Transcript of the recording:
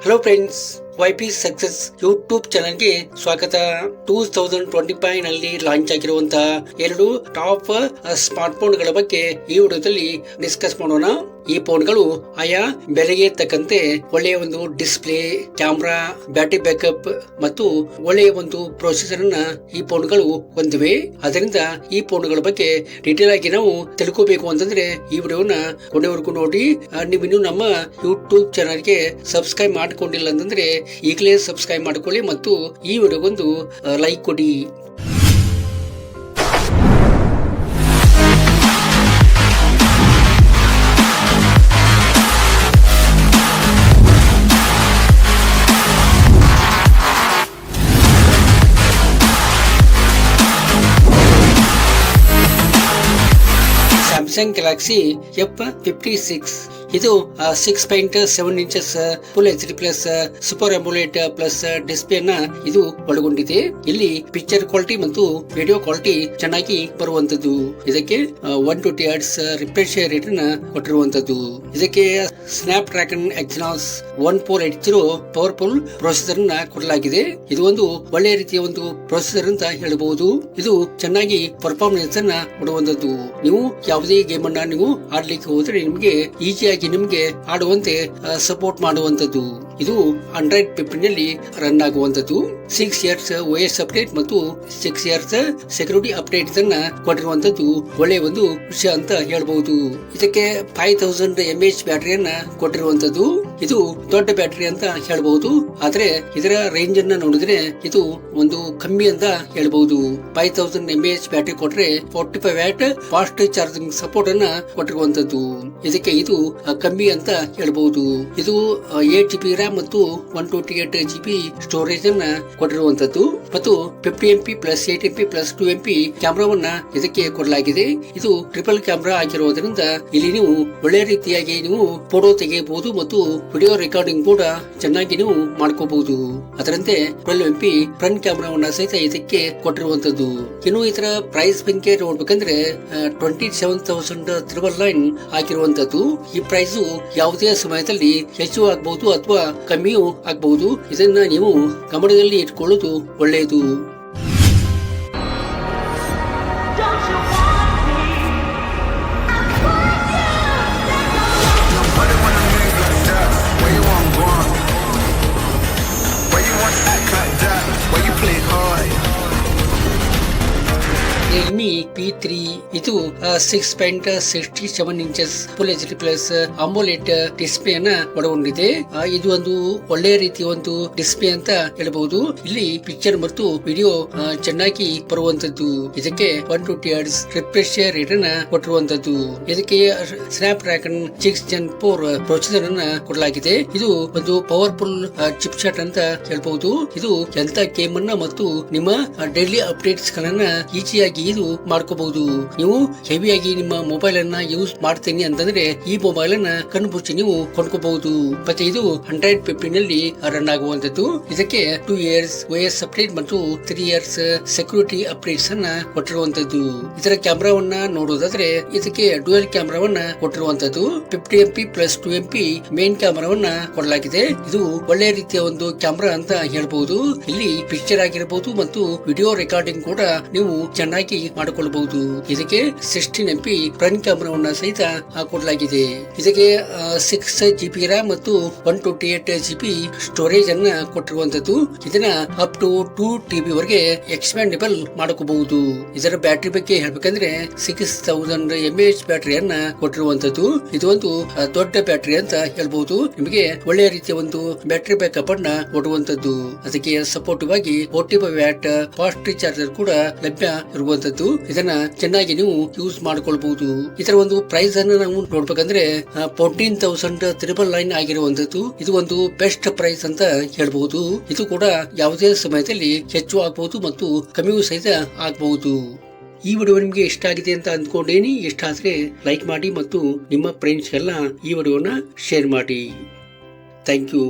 Hello friends, YP success YouTube ಚಾನಲ್ಗೆ ಸ್ವಾಗತ. 2025 ನಲ್ಲಿ ಲಾಂಚ್ ಆಗಿರುವಂತಹ 2 ಟಾಪ್ ಸ್ಮಾರ್ಟ್ ಫೋನ್ಗಳ ಬಗ್ಗೆ ಈ ವಿಡಿಯೋದಲ್ಲಿ ಡಿಸ್ಕಸ್ ಮಾಡೋಣ. ಈ ಫೋನ್ಗಳು ಆಯಾ ಬೆಲೆಗೆ ತಕ್ಕಂತೆ ಒಳ್ಳೆಯ ಒಂದು ಡಿಸ್ಪ್ಲೇ, ಕ್ಯಾಮ್ರಾ, ಬ್ಯಾಟರಿ ಬ್ಯಾಕಪ್ ಮತ್ತು ಒಳ್ಳೆಯ ಒಂದು ಪ್ರೊಸೆಸರ್ ಅನ್ನ ಈ ಫೋನ್ಗಳು ಹೊಂದಿವೆ. ಅದರಿಂದ ಈ ಫೋನ್ಗಳ ಬಗ್ಗೆ ಡೀಟೇಲ್ ಆಗಿ ನಾವು ತಿಳ್ಕೋಬೇಕು ಅಂತಂದ್ರೆ ಈ ವಿಡಿಯೋನ ಕೊನೆವರೆಗೂ ನೋಡಿ. ನೀವು ಇನ್ನು ನಮ್ಮ ಯೂಟ್ಯೂಬ್ ಚಾನಲ್ಗೆ ಸಬ್ಸ್ಕ್ರೈಬ್ ಮಾಡ್ಕೊಂಡಿಲ್ಲ ಅಂತಂದ್ರೆ ಈಗಲೇ ಸಬ್ಸ್ಕ್ರೈಬ್ ಮಾಡ್ಕೊಳ್ಳಿ ಮತ್ತು ಈ ವಿಡಿಯೋಗೊಂದು ಲೈಕ್ ಕೊಡಿ. ಸ್ಯಾಮ್ಸಂಗ್ ಗ್ಯಾಲಕ್ಸಿ F56 ಇದು 6.7 inches full HD plus super AMOLED plus display ನ ಇದು ಒಳಗೊಂಡಿದೆ. ಇಲ್ಲಿ ಪಿಕ್ಚರ್ ಕ್ವಾಲಿಟಿ ಮತ್ತು ವಿಡಿಯೋ ಕ್ವಾಲಿಟಿ ಚೆನ್ನಾಗಿ ಬರುವಂತದ್ದು. ಇದಕ್ಕೆ 120 Hz ರಿಫ್ರೆಶ್ ರೇಟ್ ನ ಕೊಟ್ಟಿರುವಂತದ್ದು. ಇದಕ್ಕೆ ಸ್ನ್ಯಾಪ್ ಡ್ರ್ಯಾಗನ್ ಎಕ್ಸಿನಾಸ್ 1480 ಪವರ್ಫುಲ್ ಪ್ರೊಸೆಸರ್ ನ ಕೊಡಲಾಗಿದೆ. ಇದು ಒಂದು ಒಳ್ಳೆಯ ರೀತಿಯ ಒಂದು ಪ್ರೊಸೆಸರ್ ಅಂತ ಹೇಳಬಹುದು. ಇದು ಚೆನ್ನಾಗಿ ಪರ್ಫಾರ್ಮೆನ್ಸ್ ಅನ್ನ ಕೊಡುವಂತದ್ದು. ನೀವು ಯಾವುದೇ ಗೇಮ್ ಅನ್ನ ನೀವು ಆಡ್ಲಿಕ್ಕೆ ಹೋದ್ರೆ ನಿಮಗೆ ಈಸಿಯಾಗಿ ನಿಮಗೆ ಆಡುವಂತೆ ಸಪೋರ್ಟ್ ಮಾಡುವಂತದ್ದು. ಇದು Android 15 ನಲ್ಲಿ ರನ್ ಆಗುವಂತದ್ದು. 6 years OS ಅಪ್ಡೇಟ್ ಮತ್ತು 6 years ಸೆಕ್ಯೂರಿಟಿ ಅಪ್ಡೇಟ್ ಅನ್ನ ಕೊಟ್ಟಿರುವಂತದ್ದು ಒಳ್ಳೆಯ ಒಂದು ವಿಷಯ ಅಂತ ಹೇಳಬಹುದು. ಇದಕ್ಕೆ 5000 mAh ಬ್ಯಾಟರಿಯನ್ನ ಕೊಟ್ಟಿರುವಂತದ್ದು. ಇದು ದೊಡ್ಡ ಬ್ಯಾಟರಿ ಅಂತ ಹೇಳಬಹುದು. ಆದ್ರೆ ಇದರ ರೇಂಜ್ ಅನ್ನ ನೋಡಿದ್ರೆ ಇದು ಒಂದು ಕಮ್ಮಿ ಅಂತ ಹೇಳಬಹುದು. 5000 mAh ಬ್ಯಾಟರಿ ಕೊಟ್ರೆ 45 ವ್ಯಾಟ್ ಫಾಸ್ಟ್ ಚಾರ್ಜಿಂಗ್ ಸಪೋರ್ಟ್ ಅನ್ನ ಕೊಟ್ಟಿರುವಂತದ್ದು. ಇದಕ್ಕೆ ಇದು ಕಮ್ಮಿ ಅಂತ ಹೇಳಬಹುದು. ಇದು 8GB RAM ಮತ್ತು 128GB ಸ್ಟೋರೇಜ್ ಅನ್ನ ಕೊಟ್ಟಿರುವಂತದ್ದು ಮತ್ತು 50MP plus 8MP plus 2MP ಕ್ಯಾಮ್ರಾವನ್ನ ಇದಕ್ಕೆ ಕೊಡಲಾಗಿದೆ. ಇದು ಟ್ರಿಪಲ್ ಕ್ಯಾಮ್ರಾ ಆಗಿರುವುದರಿಂದ ಇಲ್ಲಿ ನೀವು ಒಳ್ಳೆ ರೀತಿಯಾಗಿ ನೀವು ಫೋಟೋ ತೆಗೆಯಬಹುದು ಮತ್ತು ವಿಡಿಯೋ ರೆಕಾರ್ಡಿಂಗ್ ಕೂಡ ಚೆನ್ನಾಗಿ ನೀವು ಮಾಡ್ಕೋಬಹುದು. ಅದರಂತೆ 12MP ಫ್ರಂಟ್ ಕ್ಯಾಮ್ರಾವನ್ನ ಸಹಿತ ಇದಕ್ಕೆ ಕೊಟ್ಟಿರುವಂತದ್ದು. ಇನ್ನು ಇದರ ಪ್ರೈಸ್ ಬಗ್ಗೆ ನೋಡ್ಬೇಕಂದ್ರೆ 27,999 ಆಗಿರುವಂತದ್ದು. ಈ ಪ್ರೈಸ್ ಯಾವುದೇ ಸಮಯದಲ್ಲಿ ಹೆಚ್ಚು ಆಗಬಹುದು ಅಥವಾ ಕಮ್ಮಿಯೂ ಆಗಬಹುದು. ಇದನ್ನ ನೀವು ಗಮನದಲ್ಲಿ ಇಟ್ಕೊಳ್ಳೋದು ಒಳ್ಳೆಯದು. ರಿಯಲ್ಮಿ P3 ಇದು 6.67 inches full HD plus AMOLED display ಅನ್ನ ಒಳಗೊಂಡಿದೆ. ಇದು ಒಂದು ಒಳ್ಳೆಯ ರೀತಿಯ ಒಂದು ಡಿಸ್ಪ್ಲೇ ಅಂತ ಹೇಳಬಹುದು. ಇಲ್ಲಿ ಪಿಕ್ಚರ್ ಮತ್ತು ವಿಡಿಯೋ ಚೆನ್ನಾಗಿ ಬರುವಂತದ್ದು. ಇದಕ್ಕೆ 120 Hz ರಿಫ್ರೆಶ್ ರೇಟ್ ಅನ್ನ ಕೊಟ್ಟಿರುವಂತದ್ದು. ಇದಕ್ಕೆ ಸ್ನ್ಯಾಪ್ ಡ್ರ್ಯಾಗನ್ 6 Gen 4 ಪ್ರೊಸೆಸರ್ ಅನ್ನ ಕೊಡಲಾಗಿದೆ. ಇದು ಒಂದು ಪವರ್ಫುಲ್ ಚಿಪ್ ಸೆಟ್ ಅಂತ ಹೇಳಬಹುದು. ಇದು ಎಂತ ಗೇಮ್ ಅನ್ನ ಮತ್ತು ನಿಮ್ಮ ಡೈಲಿ ಅಪ್ಡೇಟ್ಸ್ ಗಳನ್ನ ಈಸಿಯಾಗಿ ಇದು ಮಾಡ್ಕೋಬಹುದು. ನೀವು ಹೆವಿಯಾಗಿ ನಿಮ್ಮ ಮೊಬೈಲ್ ಅನ್ನ ಯೂಸ್ ಮಾಡ್ತೀನಿ ಅಂತಂದ್ರೆ ಈ ಮೊಬೈಲ್ ಅನ್ನ ಕಣ್ಮುಚ್ಚಿ ನೀವು ಕೊಂಡ್ಕೋಬಹುದು. ಮತ್ತೆ ಇದು Android 15 ನಲ್ಲಿ ರನ್ ಆಗುವಂತದ್ದು. ಇದಕ್ಕೆ 2 years OS ಅಪ್ಡೇಟ್ ಮತ್ತು 3 years ಸೆಕ್ಯೂರಿಟಿ ಅಪ್ಡೇಟ್ಸ್ ಅನ್ನ ಕೊಟ್ಟಿರುವಂತದ್ದು. ಇದರ ಕ್ಯಾಮ್ರಾವನ್ನ ನೋಡೋದಾದ್ರೆ ಇದಕ್ಕೆ ಡ್ಯುಯಲ್ ಕ್ಯಾಮ್ರಾವನ್ನ ಕೊಟ್ಟಿರುವಂತದ್ದು. 50MP ಪ್ಲಸ್ 2MP ಮೇನ್ ಕ್ಯಾಮ್ರಾವನ್ನ ಕೊಡಲಾಗಿದೆ. ಇದು ಒಳ್ಳೆಯ ರೀತಿಯ ಒಂದು ಕ್ಯಾಮ್ರಾ ಅಂತ ಹೇಳಬಹುದು. ಇಲ್ಲಿ ಪಿಕ್ಚರ್ ಆಗಿರಬಹುದು ಮತ್ತು ವಿಡಿಯೋ ರೆಕಾರ್ಡಿಂಗ್ ಕೂಡ ನೀವು ಚೆನ್ನಾಗಿ ಮಾಡಿಕೊಳ್ಳಬಹುದು. ಇದಕ್ಕೆ 16MP ಫ್ರಂಟ್ ಕ್ಯಾಮ್ರಾವನ್ನ ಸಹಿತ ಕೊಡಲಾಗಿದೆ. ಇದಕ್ಕೆ 6GB RAM ಮತ್ತು 128GB ಸ್ಟೋರೇಜ್ ಅನ್ನ ಕೊಟ್ಟಿರುವಂತದ್ದು. ಇದನ್ನ ಅಪ್ ಟು 2TB ವರೆಗೆ ಎಕ್ಸ್ಪ್ಯಾಂಡಬಲ್ ಮಾಡಬಹುದು. ಇದರ ಬ್ಯಾಟರಿ ಬಗ್ಗೆ ಹೇಳ್ಬೇಕಂದ್ರೆ 6000 mAh ಬ್ಯಾಟರಿಯನ್ನ ಕೊಟ್ಟಿರುವಂತದ್ದು. ಇದು ಒಂದು ದೊಡ್ಡ ಬ್ಯಾಟರಿ ಅಂತ ಹೇಳ್ಬಹುದು. ನಿಮಗೆ ಒಳ್ಳೆಯ ರೀತಿಯ ಒಂದು ಬ್ಯಾಟರಿ ಬ್ಯಾಕಪ್ ಅನ್ನ ಕೊಡುವಂತದ್ದು. ಅದಕ್ಕೆ ಸಪೋರ್ಟಿವ್ ಆಗಿ 45 ವ್ಯಾಟ್ ಫಾಸ್ಟ್ ಚಾರ್ಜರ್ ಕೂಡ ಲಭ್ಯ ಇರುವಂತದ್ದು. ಇದನ್ನ ಚೆನ್ನಾಗಿ ನೀವು ಯೂಸ್ ಮಾಡ್ಕೊಳ್ಬಹುದು. ಇದರ ಒಂದು ಪ್ರೈಸ್ ಅನ್ನ ನಾವು ನೋಡ್ಬೇಕಂದ್ರೆ 14,999 ಆಗಿರುವಂತದ್ದು. ಇದು ಒಂದು ಬೆಸ್ಟ್ ಪ್ರೈಸ್ ಅಂತ ಹೇಳ್ಬಹುದು. ಇದು ಕೂಡ ಯಾವುದೇ ಸಮಯದಲ್ಲಿ ಹೆಚ್ಚು ಆಗಬಹುದು ಮತ್ತು ಕಮ್ಮಿಯೂ ಸಹಿತ ಆಗಬಹುದು. ಈ ವಿಡಿಯೋ ನಿಮ್ಗೆ ಇಷ್ಟ ಆಗಿದೆ ಅಂತ ಅಂದ್ಕೊಂಡೇನಿ. ಇಷ್ಟ ಆದ್ರೆ ಲೈಕ್ ಮಾಡಿ ಮತ್ತು ನಿಮ್ಮ ಫ್ರೆಂಡ್ಸ್ ಎಲ್ಲ ಈ ವಿಡಿಯೋನ ಶೇರ್ ಮಾಡಿ. Thank you.